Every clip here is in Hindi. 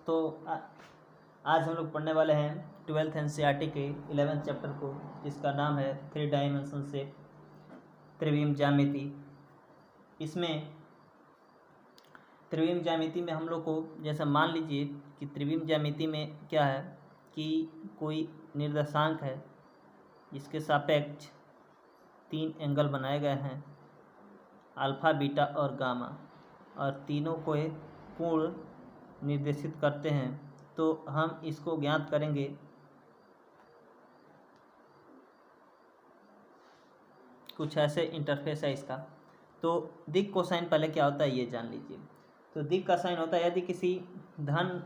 तो आज हम लोग पढ़ने वाले हैं 12th एनसीईआरटी के 11th चैप्टर को, जिसका नाम है 3 डायमेंशन शेप त्रिविम ज्यामिति। इसमें त्रिविम ज्यामिति में हम लोग को जैसा मान लीजिए कि त्रिविम ज्यामिति में क्या है कि कोई निर्देशांक है जिसके सापेक्ष 3 एंगल बनाए गए हैं, अल्फा, बीटा और गामा, और तीनों को एक कोण निर्देशित करते हैं। तो हम इसको ज्ञात करेंगे। कुछ ऐसे इंटरफेस है इसका। तो दिक् कोसाइन पहले क्या होता है ये जान लीजिए। तो दिक् का साइन होता है यदि किसी धन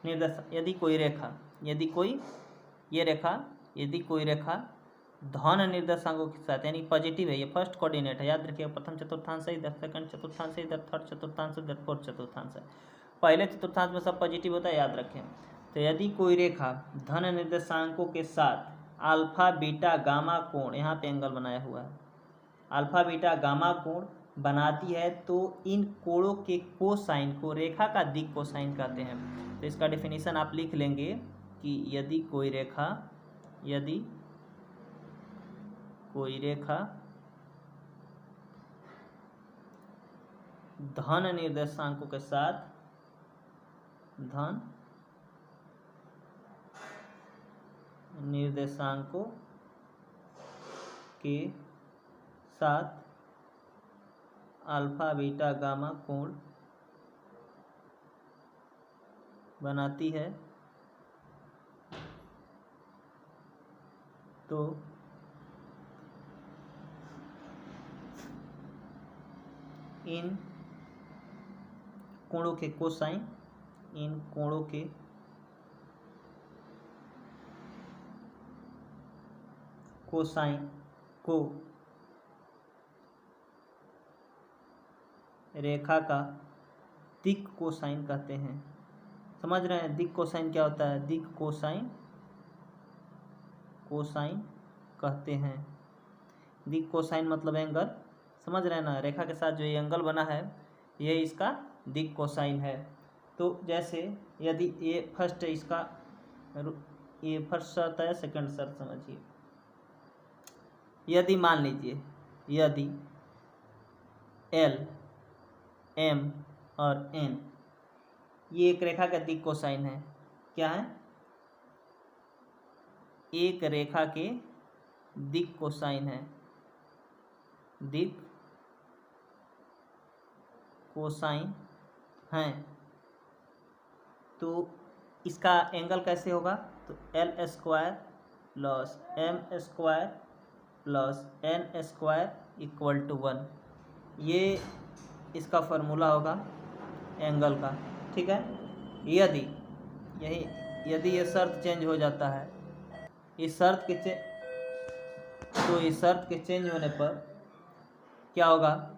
निर्देश यदि कोई रेखा धन निर्देशांकों के साथ, यानी पॉजिटिव है, ये फर्स्ट कोऑर्डिनेट है, याद रखिए। प्रथम चतुर्थांश है, इधर सेकंड चतुर्थांश है, इधर थर्ड चतुर्थांश है, इधर फोर्थ चतुर्थांश है। पहले चतुर्थांश में सब पॉजिटिव होता है, याद रखें। तो यदि कोई रेखा धन निर्देशांकों के साथ अल्फा, बीटा, गामा कोण, यहाँ पे एंगल बनाया हुआ है, अल्फा, बीटा, गामा कोण बनाती है, तो इन कोणों के कोसाइन को रेखा का दिक् कोसाइन कहते हैं। तो इसका डेफिनेशन आप लिख लेंगे कि यदि कोई रेखा धन निर्देशांकों के साथ अल्फा, बीटा, गामा कोण बनाती है, तो इन कोणों के कोसाइन को रेखा का दिक् कोसाइन कहते हैं। समझ रहे हैं दिक् कोसाइन क्या होता है? दिक् कोसाइन कहते हैं। दिक् कोसाइन मतलब एंगल, समझ रहे हैं ना। रेखा के साथ जो ये एंगल बना है ये इसका दिक् कोसाइन है। तो जैसे यदि ये फर्स्ट है, इसका ये फर्स्ट शर्त है, सेकंड शर्त समझिए। यदि मान लीजिए यदि L, M और N ये एक रेखा का दिक् कोसाइन है, क्या है? एक रेखा के दिक् कोसाइन है, दिक् कोसाइन है, तो इसका एंगल कैसे होगा? तो L² plus M² plus N² equal to 1, ये इसका फॉर्मूला होगा एंगल का, ठीक है। यदि ये शर्त चेंज हो जाता है, इस शर्त के चेंज होने पर क्या होगा?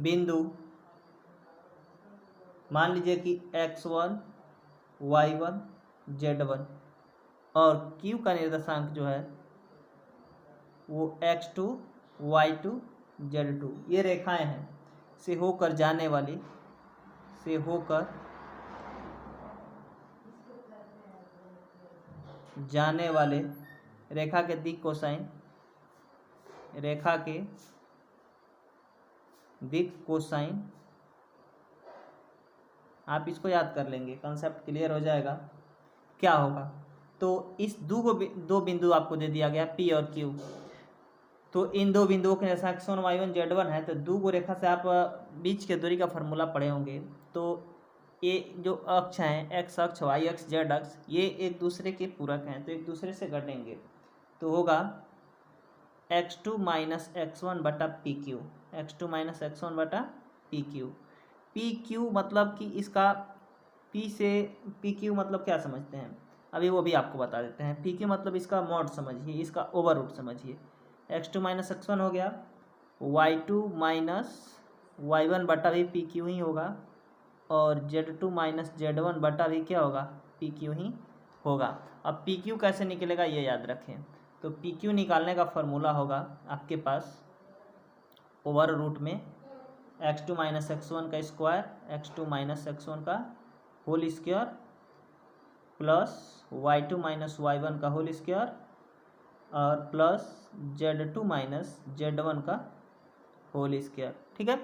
बिंदु मान लीजिए कि x1, y1, z1 और q का निर्देशांक जो है वो x2, y2, z2, ये रेखाएं हैं से होकर जाने वाले रेखा के दिक् कोसाइन आप इसको याद कर लेंगे, कॉन्सेप्ट क्लियर हो जाएगा। क्या होगा? तो इस दो बिंदु आपको दे दिया गया P और Q, तो इन दो बिंदुओं के निर्देशांक x1, y1, z1 है। तो दो रेखा से आप बीच के दूरी का फॉर्मूला पढ़े होंगे। तो ये जो अक्ष हैं, x अक्ष, y अक्ष, z अक्ष, ये एक दूसरे के पूरक हैं, तो एक दूसरे से घटेंगे। तो होगा x2 माइनस x1 बटा PQ, x2 माइनस x1 बटा PQ। PQ मतलब कि इसका PQ मतलब क्या समझते हैं, अभी वो भी आपको बता देते हैं। PQ मतलब इसका मॉड समझिए, इसका ओवर रूट समझिए। x2 माइनस x1 हो गया, y2 माइनस y1 बटा भी PQ ही होगा, और z2 माइनस z1 बटा भी क्या होगा? PQ ही होगा। अब PQ कैसे निकलेगा ये याद रखें। तो PQ निकालने का फॉर्मूला होगा आपके पास ओवर रूट में x2 माइनस x1 का स्क्वायर, x2 माइनस x1 का whole square plus y2 minus y1 का होल स्क्वायर और प्लस z2 माइनस z1 का होल स्क्वायर। ठीक है,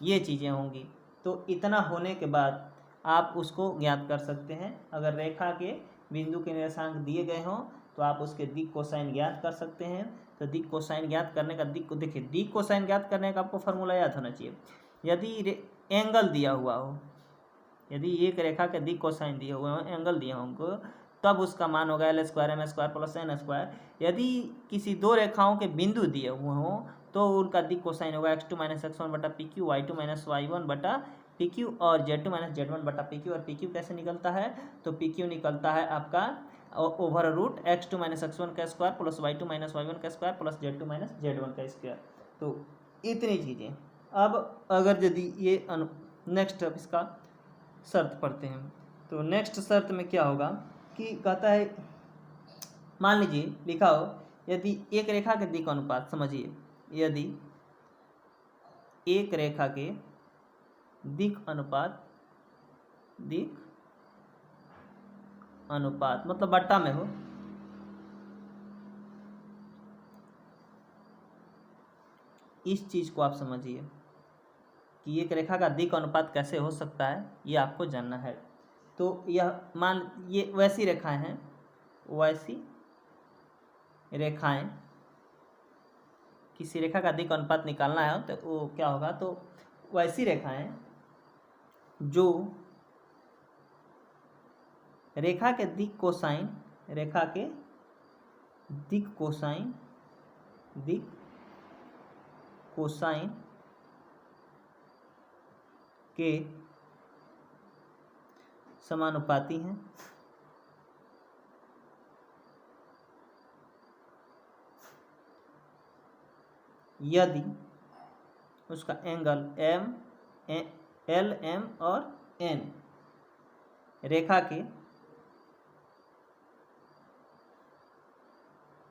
ये चीज़ें होंगी। तो इतना होने के बाद आप उसको ज्ञात कर सकते हैं। अगर रेखा के बिंदु के निर्देशांक दिए गए हों तो आप उसके दिक कोसाइन ज्ञात कर सकते हैं। तो दिक कोसाइन ज्ञात करने का दिक को देखिए, दिक कोसाइन ज्ञात करने का आपको फॉर्मूला याद होना चाहिए। यदि एंगल दिया हुआ हो, यदि एक रेखा के दिक कोसाइन दिए हुए हों, एंगल दिया होंगे, तब उसका मान होगा L square M square plus N square. यदि किसी दो रेखाओं के बिंदु दिए हुए हों तो उनका दिक कोसाइन होगा x2 माइनस x1 बटा P Q, y2 minus y1 बटा पी क्यू और z2 माइनस z1 बटा पी क्यू। और पी क्यू कैसे निकलता है? तो पी क्यू निकलता है आपका over root x2 minus x1 का square plus y2 minus y1 का square plus z2 minus z1 का स्क्वायर। तो इतनी चीज़ें। अब अगर यदि ये नेक्स्ट अब इसका शर्त पढ़ते हैं तो नेक्स्ट शर्त में क्या होगा कि कहता है, मान लीजिए लिखा हो यदि एक रेखा के दिक अनुपात, समझिए यदि एक रेखा के दिक अनुपात मतलब बट्टा में हो, इस चीज को आप समझिए कि एक रेखा का दिक अनुपात कैसे हो सकता है, ये आपको जानना है। तो यह मान ये वैसी रेखाएं हैं, वैसी रेखाएं, किसी रेखा का दिक अनुपात निकालना है तो वो क्या होगा, तो वैसी रेखाएं जो रेखा के दिक कोसाइन, रेखा के दिक कोसाइन के समानुपाती हैं। यदि उसका एंगल एल एम और एन रेखा के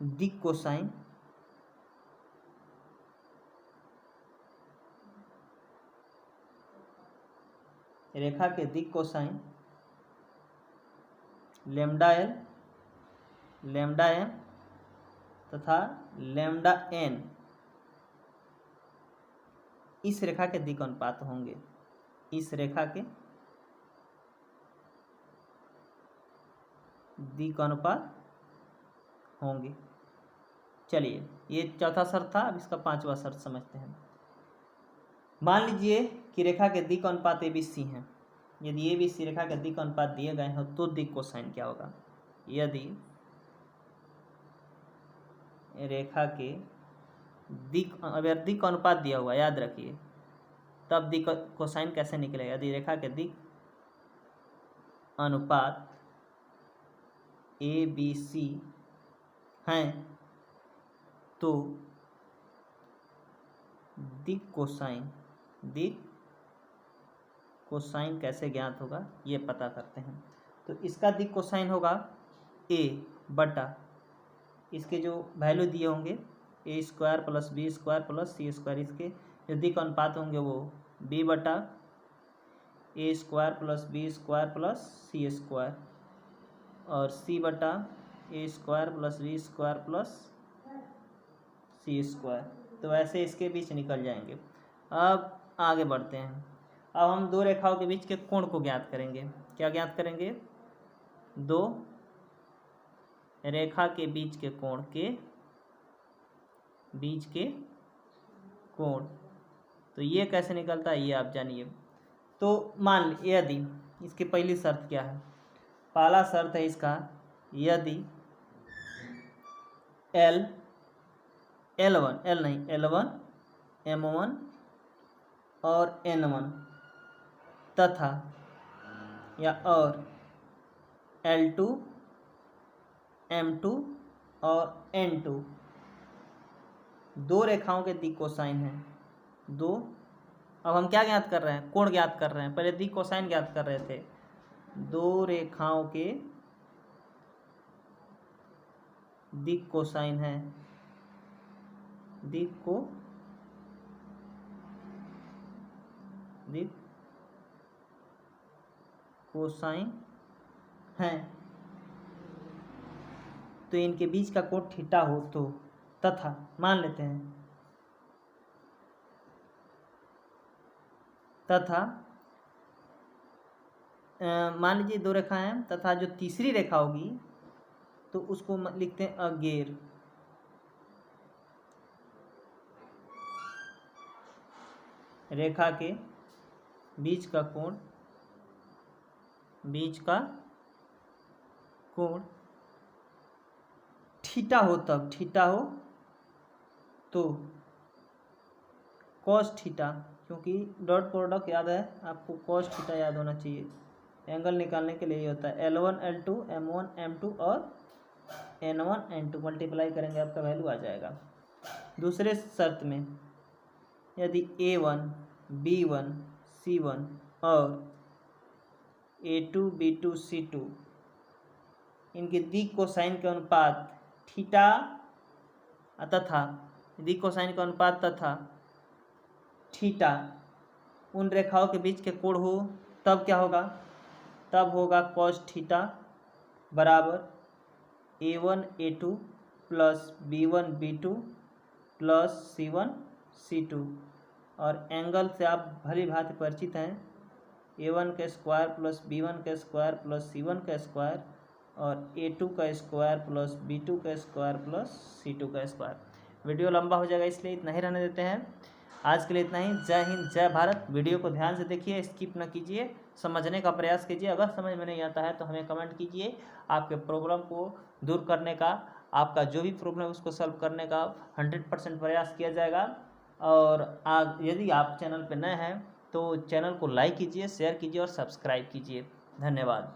दिक cosine lambda L, lambda M तथा लेम्डा एन इस रेखा के दिक अनुपात होंगे, इस रेखा के दिक अनुपात होंगे। चलिए, ये चौथा शर्त था। अब इसका पांचवा शर्त समझते हैं। मान लीजिए कि रेखा के दिक अनुपात ABC हैं। यदि ABC रेखा के दिक अनुपात दिए गए हैं तो दिक कोसाइन क्या होगा? यदि रेखा के दिक अनुपात दिया हुआ, याद रखिए, तब दिक कोसाइन कैसे निकलेगा? यदि रेखा के दिक अनुपात ABC हैं तो दिक कोसाइन कैसे ज्ञात होगा, ये पता करते हैं। तो इसका दिक कोसाइन होगा A बटा इसके जो वैल्यू दिए होंगे A square plus B square plus C square, इसके जो दिक अनुपात होंगे वो B बटा A square plus B square plus C square और C बटा A square plus B square plus C square. तो ऐसे इसके बीच निकल जाएंगे। अब आगे बढ़ते हैं। अब हम दो रेखाओं के बीच के कोण को ज्ञात करेंगे। क्या ज्ञात करेंगे? दो रेखा के बीच के कोण तो ये कैसे निकलता है, ये आप जानिए। तो मान लीजिए यदि इसकी पहली शर्त क्या है? पहला शर्त है इसका, यदि L1 M1 और N1 तथा या और L2 M2 और N2 दो रेखाओं के दिक कोसाइन हैं। दो, अब हम क्या ज्ञात कर रहे हैं? कोण ज्ञात कर रहे हैं। पहले दिक कोसाइन ज्ञात कर रहे थे। दो रेखाओं के दिक कोसाइन है, दिक दिक कोसाइन हैं तो इनके बीच का कोण थीटा हो तो तथा मान लेते हैं तथा मान लीजिए दो रेखा हैं तथा जो तीसरी रेखा होगी तो उसको लिखते हैं अगेर। रेखा के बीच का कोण थीटा हो तब थीटा हो तो कॉस थीटा, क्योंकि डॉट प्रोडक्ट याद है आपको, कॉस थीटा याद होना चाहिए। एंगल निकालने के लिए ये होता है L1 L2 M1 M2 और N1 N2 मल्टीप्लाई करेंगे आपका वैल्यू आ जाएगा। दूसरे शर्त में यदि A1 B1 C1 और A2 B2 C2 इनके दिक कोसाइन के अनुपात थीटा तथा दिक कोसाइन का अनुपात तथा थीटा उन रेखाओं के बीच के कोण हो तब क्या होगा, तब होगा कॉस थीटा बराबर A1 A2 plus B1 B2 plus C1 C2। और एंगल से आप भली भांति परिचित हैं, A1 का स्क्वायर प्लस B1 का स्क्वायर प्लस C1 का स्क्वायर और A2 का स्क्वायर प्लस B2 का स्क्वायर प्लस C2 का स्क्वायर। वीडियो लंबा हो जाएगा इसलिए इतना ही रहने देते हैं। आज के लिए इतना ही। जय हिंद जय भारत। वीडियो को ध्यान से देखिए, स्किप न कीजिए, समझने का प्रयास कीजिए। अगर समझ में नहीं आता है तो हमें कमेंट कीजिए। आपके प्रॉब्लम को दूर करने का, आपका जो भी प्रॉब्लम है उसको सॉल्व करने का 100% प्रयास किया जाएगा। और यदि आप चैनल पर नए हैं तो चैनल को लाइक कीजिए, शेयर कीजिए और सब्सक्राइब कीजिए। धन्यवाद।